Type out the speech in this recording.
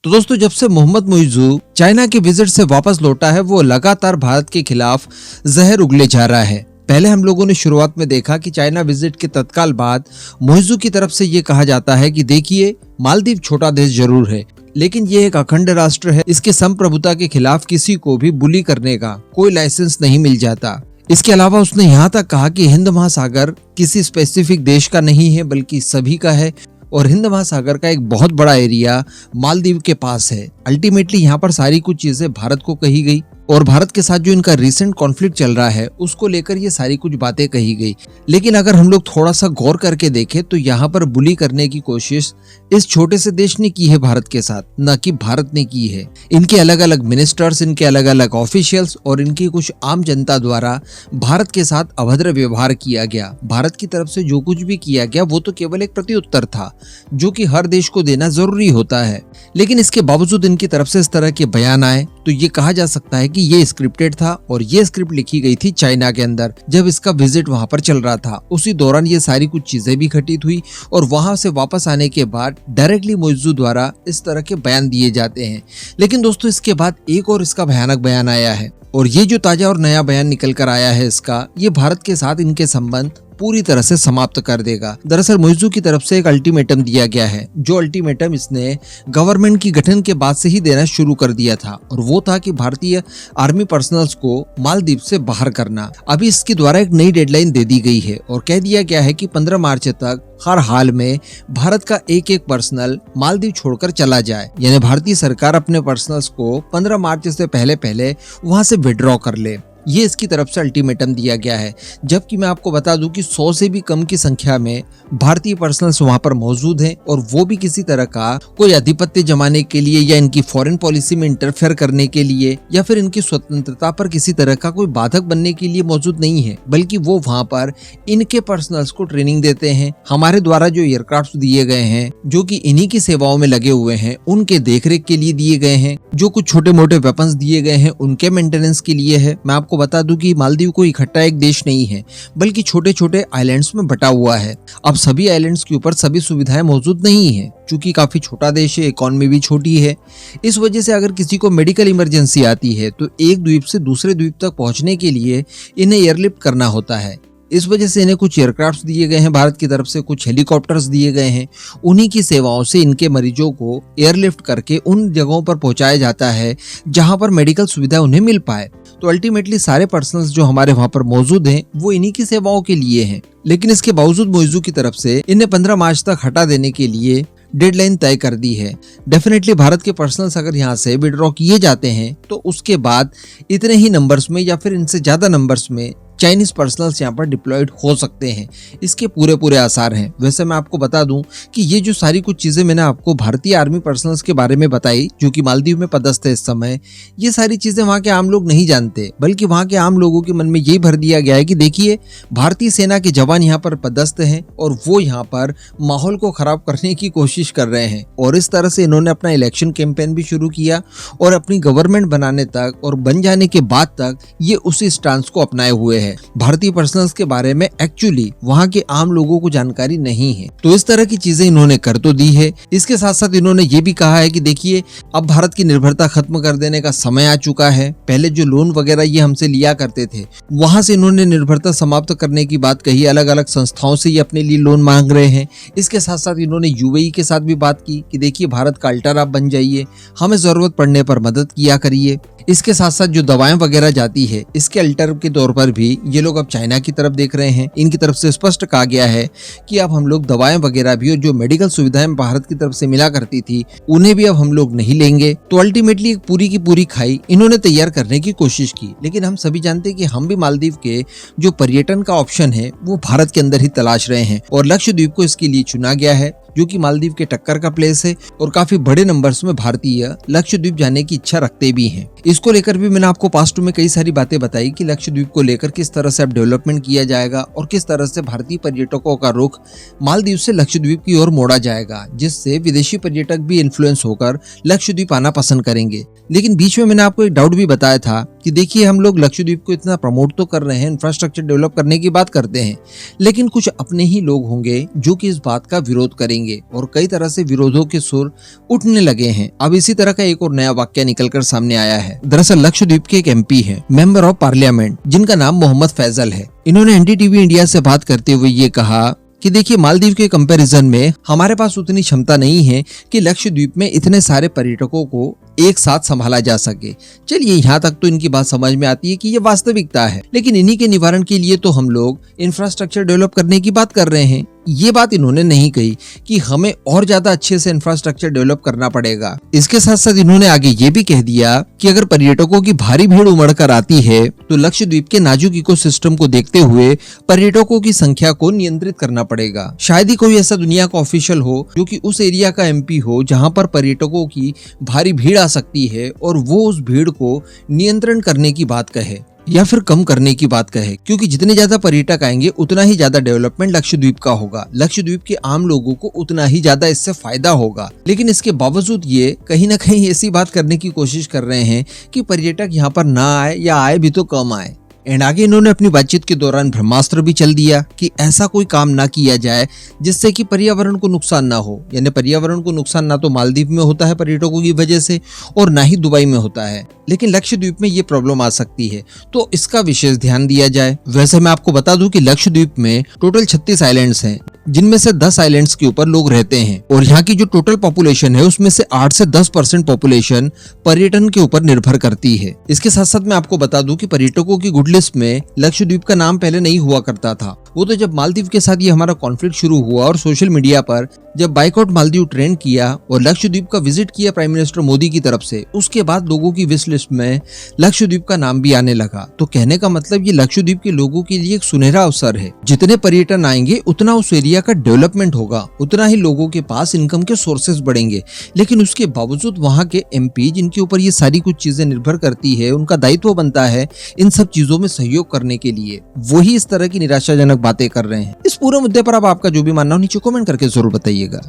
तो दोस्तों, जब से मोहम्मद मुइज़्ज़ू चाइना के विजिट से वापस लौटा है, वो लगातार भारत के खिलाफ जहर उगले जा रहा है। पहले हम लोगों ने शुरुआत में देखा कि चाइना विजिट के तत्काल बाद मुइज़्ज़ू की तरफ से ये कहा जाता है कि देखिए, मालदीव छोटा देश जरूर है, लेकिन ये एक अखंड राष्ट्र है। इसके संप्रभुता के खिलाफ किसी को भी बुली करने का कोई लाइसेंस नहीं मिल जाता। इसके अलावा उसने यहाँ तक कहा कि हिंद महासागर किसी स्पेसिफिक देश का नहीं है, बल्कि सभी का है और हिंद महासागर का एक बहुत बड़ा एरिया मालदीव के पास है। अल्टीमेटली यहाँ पर सारी कुछ चीजें भारत को कही गई और भारत के साथ जो इनका रिसेंट कॉन्फ्लिक्ट चल रहा है उसको लेकर ये सारी कुछ बातें कही गई। लेकिन अगर हम लोग थोड़ा सा गौर करके देखें तो यहाँ पर बुली करने की कोशिश इस छोटे से देश ने की है भारत के साथ, न कि भारत ने की है। इनके अलग अलग मिनिस्टर्स, इनके अलग अलग ऑफिशियल्स और इनकी कुछ आम जनता द्वारा भारत के साथ अभद्र व्यवहार किया गया। भारत की तरफ से जो कुछ भी किया गया वो तो केवल एक प्रत्युत्तर था, जो कि हर देश को देना जरूरी होता है। लेकिन इसके बावजूद इनकी तरफ से इस तरह के बयान आए तो ये कहा जा सकता है कि ये स्क्रिप्टेड था और ये स्क्रिप्ट लिखी गई थी चाइना के अंदर, जब इसका विजिट वहां पर चल रहा था। उसी दौरान ये सारी कुछ चीजें भी घटित हुई और वहां से वापस आने के बाद डायरेक्टली मुइज़्ज़ू द्वारा इस तरह के बयान दिए जाते हैं। लेकिन दोस्तों, इसके बाद एक और इसका भयानक बयान आया है और ये जो ताजा और नया बयान निकल कर आया है इसका, ये भारत के साथ इनके संबंध पूरी तरह से समाप्त कर देगा। दरअसल मुइज़्ज़ू की तरफ से एक अल्टीमेटम दिया गया है, जो अल्टीमेटम इसने गवर्नमेंट की गठन के बाद से ही देना शुरू कर दिया था और वो था कि भारतीय आर्मी पर्सनल्स को मालदीव से बाहर करना। अभी इसके द्वारा एक नई डेडलाइन दे दी गई है और कह दिया गया है कि 15 मार्च तक हर हाल में भारत का एक एक पर्सनल मालदीव छोड़कर चला जाए, यानी भारतीय सरकार अपने पर्सनल्स को 15 मार्च से पहले वहां से विड्रॉ कर ले। ये इसकी तरफ से अल्टीमेटम दिया गया है। जबकि मैं आपको बता दूं कि 100 से भी कम की संख्या में भारतीय पर्सनल्स वहां पर मौजूद हैं और वो भी किसी तरह का कोई आधिपत्य जमाने के लिए या इनकी फॉरेन पॉलिसी में इंटरफेयर करने के लिए या फिर इनकी स्वतंत्रता पर किसी तरह का कोई बाधक बनने के लिए मौजूद नहीं है, बल्कि वो वहां पर इनके पर्सनल्स को ट्रेनिंग देते हैं। हमारे द्वारा जो एयरक्राफ्ट दिए गए हैं, जो कि इन्हीं की सेवाओं में लगे हुए हैं, उनके देखरेख के लिए दिए गए हैं। जो कुछ छोटे मोटे वेपन्स दिए गए हैं उनके मेंटेनेंस के लिए है। मैं आपको बता दूं कि मालदीव कोई इकट्ठा एक देश नहीं है, बल्कि छोटे छोटे आइलैंड्स में बटा हुआ है। अब सभी आइलैंड्स के ऊपर सभी सुविधाएं मौजूद नहीं है, क्योंकि काफी छोटा देश है, इकोनॉमी भी छोटी है। इस वजह से अगर किसी को मेडिकल इमरजेंसी आती है तो एक द्वीप से दूसरे द्वीप तक पहुंचने के लिए इन्हें एयरलिफ्ट करना होता है। इस वजह से इन्हें कुछ एयरक्राफ्ट दिए गए हैं भारत की तरफ से, कुछ हेलीकॉप्टर्स दिए गए हैं। उन्हीं की सेवाओं से इनके मरीजों को एयरलिफ्ट करके उन जगहों पर पहुंचाया जाता है जहां पर मेडिकल सुविधा उन्हें मिल पाए। तो अल्टीमेटली सारे पर्सनल्स जो हमारे वहां पर मौजूद हैं वो इन्हीं की सेवाओं के लिए हैं। लेकिन इसके बावजूद मुइज़्ज़ू की तरफ से इन्हें 15 मार्च तक हटा देने के लिए डेडलाइन तय कर दी है। डेफिनेटली भारत के पर्सनल्स अगर यहाँ से विड्रॉ किए जाते हैं तो उसके बाद इतने ही नंबर्स में या फिर इनसे ज्यादा नंबर्स में चाइनीज पर्सनल्स यहाँ पर डिप्लॉयड हो सकते हैं। इसके पूरे आसार हैं। वैसे मैं आपको बता दूं कि ये जो सारी कुछ चीजें मैंने आपको भारतीय आर्मी पर्सनल्स के बारे में बताई, जो कि मालदीव में पदस्थ है इस समय, ये सारी चीजें वहाँ के आम लोग नहीं जानते, बल्कि वहाँ के आम लोगों के मन में यही भर दिया गया है कि देखिए, भारतीय सेना के जवान यहाँ पर पदस्थ हैं और वो यहाँ पर माहौल को खराब करने की कोशिश कर रहे हैं। और इस तरह से इन्होंने अपना इलेक्शन कैंपेन भी शुरू किया और अपनी गवर्नमेंट बनाने तक और बन जाने के बाद तक ये उसी स्टांस को अपनाए हुए है। भारतीय पर्सनल्स के बारे में एक्चुअली वहां के आम लोगों को जानकारी नहीं है। तो इस तरह की चीजें इन्होंने कर तो दी है। इसके साथ साथ इन्होंने ये भी कहा है कि देखिए, अब भारत की निर्भरता खत्म कर देने का समय आ चुका है। पहले जो लोन वगैरह ये हमसे लिया करते थे, वहां से इन्होंने निर्भरता समाप्त करने की बात कही। अलग अलग संस्थाओं से ये अपने लिए लोन मांग रहे हैं। इसके साथ साथ इन्होंने यूएई के साथ भी बात की कि देखिए, भारत का अल्टर आप बन जाइए, हमें जरूरत पड़ने पर मदद किया करिए। इसके साथ साथ जो दवाएं वगैरह जाती है, इसके अल्टर के तौर पर भी ये लोग अब चाइना की तरफ देख रहे हैं। इनकी तरफ से स्पष्ट कहा गया है कि अब हम लोग दवाएं वगैरह भी और जो मेडिकल सुविधाएं भारत की तरफ से मिला करती थी उन्हें भी अब हम लोग नहीं लेंगे। तो अल्टीमेटली एक पूरी की पूरी खाई इन्होंने तैयार करने की कोशिश की। लेकिन हम सभी जानते हैं कि हम भी मालदीव के जो पर्यटन का ऑप्शन है वो भारत के अंदर ही तलाश रहे हैं और लक्षद्वीप को इसके लिए चुना गया है, जो कि मालदीव के टक्कर का प्लेस है और काफी बड़े नंबर्स में भारतीय लक्षद्वीप जाने की इच्छा रखते भी हैं। इसको लेकर भी मैंने आपको पास्ट में कई सारी बातें बताई कि लक्षद्वीप को लेकर किस तरह से अब डेवलपमेंट किया जाएगा और किस तरह से भारतीय पर्यटकों का रुख मालदीव से लक्षद्वीप की ओर मोड़ा जाएगा, जिससे विदेशी पर्यटक भी इन्फ्लुएंस होकर लक्षद्वीप आना पसंद करेंगे। लेकिन बीच में मैंने आपको एक डाउट भी बताया था कि देखिए हम लोग लक्षद्वीप को इतना प्रमोट तो कर रहे हैं, इंफ्रास्ट्रक्चर डेवलप करने की बात करते हैं, लेकिन कुछ अपने ही लोग होंगे जो कि इस बात का विरोध करेंगे और कई तरह से विरोधों के सुर उठने लगे हैं। अब इसी तरह का एक और नया वाक्य निकलकर सामने आया है। दरअसल लक्षद्वीप के एक एमपी हैं, मेंबर ऑफ पार्लियामेंट, जिनका नाम मोहम्मद फैजल है। इन्होंने एनडीटीवी इंडिया से बात करते हुए ये कहा कि देखिए मालदीव के कंपैरिजन में हमारे पास उतनी क्षमता नहीं है कि लक्षद्वीप में इतने सारे पर्यटकों को एक साथ संभाला जा सके। चलिए यहाँ तक तो इनकी बात समझ में आती है कि ये वास्तविकता है, लेकिन इन्हीं के निवारण के लिए तो हम लोग इंफ्रास्ट्रक्चर डेवलप करने की बात कर रहे हैं। ये बात इन्होंने नहीं कही कि हमें और ज्यादा अच्छे से इंफ्रास्ट्रक्चर डेवलप करना पड़ेगा। इसके साथ साथ इन्होंने आगे ये भी कह दिया कि अगर पर्यटकों की भारी भीड़ उमड़ कर आती है तो लक्षद्वीप के नाजुक इकोसिस्टम को देखते हुए पर्यटकों की संख्या को नियंत्रित करना पड़ेगा। शायद ही कोई ऐसा दुनिया का ऑफिशियल हो जो कि उस एरिया का एमपी हो जहां पर पर्यटकों की भारी भीड़ आ सकती है और वो उस भीड़ को नियंत्रण करने की बात कहे या फिर कम करने की बात कहे, क्योंकि जितने ज्यादा पर्यटक आएंगे उतना ही ज्यादा डेवलपमेंट लक्षद्वीप का होगा, लक्षद्वीप के आम लोगों को उतना ही ज्यादा इससे फायदा होगा। लेकिन इसके बावजूद ये कहीं ना कहीं ऐसी बात करने की कोशिश कर रहे हैं कि पर्यटक यहाँ पर ना आए या आए भी तो कम आए। एंड आगे इन्होंने अपनी बातचीत के दौरान ब्रह्मास्त्र भी चल दिया कि ऐसा कोई काम ना किया जाए जिससे कि पर्यावरण को नुकसान ना हो। यानी पर्यावरण को नुकसान ना तो मालदीव में होता है पर्यटकों की वजह से और ना ही दुबई में होता है, लेकिन लक्षद्वीप में ये प्रॉब्लम आ सकती है, तो इसका विशेष ध्यान दिया जाए। वैसे मैं आपको बता दूं कि लक्षद्वीप में टोटल 36 आइलैंड्स हैं, जिनमें से 10 आइलैंड्स के ऊपर लोग रहते हैं और यहाँ की जो टोटल पॉपुलेशन है उसमें से 8 से 10% पॉपुलेशन पर्यटन के ऊपर निर्भर करती है। इसके साथ साथ मैं आपको बता दूं कि पर्यटकों की गुड लिस्ट में लक्षद्वीप का नाम पहले नहीं हुआ करता था। वो तो जब मालदीव के साथ ये हमारा कॉन्फ्लिक्ट शुरू हुआ और सोशल मीडिया पर जब बाइकआउट मालदीव ट्रेंड किया और लक्षद्वीप का विजिट किया प्राइम मिनिस्टर मोदी की तरफ से, उसके बाद लोगों की विश लिस्ट में लक्षद्वीप का नाम भी आने लगा। तो कहने का मतलब ये लक्षद्वीप के लोगों के लिए एक सुनहरा अवसर है। जितने पर्यटन आएंगे उतना उस एरिया का डेवलपमेंट होगा, उतना ही लोगों के पास इनकम के सोर्सेज बढ़ेंगे। लेकिन उसके बावजूद वहाँ के एमपी जिनके ऊपर ये सारी कुछ चीजें निर्भर करती है, उनका दायित्व बनता है इन सब चीजों में सहयोग करने के लिए, वही इस तरह की निराशाजनक बातें कर रहे हैं। इस पूरे मुद्दे पर अब आपका जो भी मानना हो नीचे कमेंट करके जरूर बताइएगा।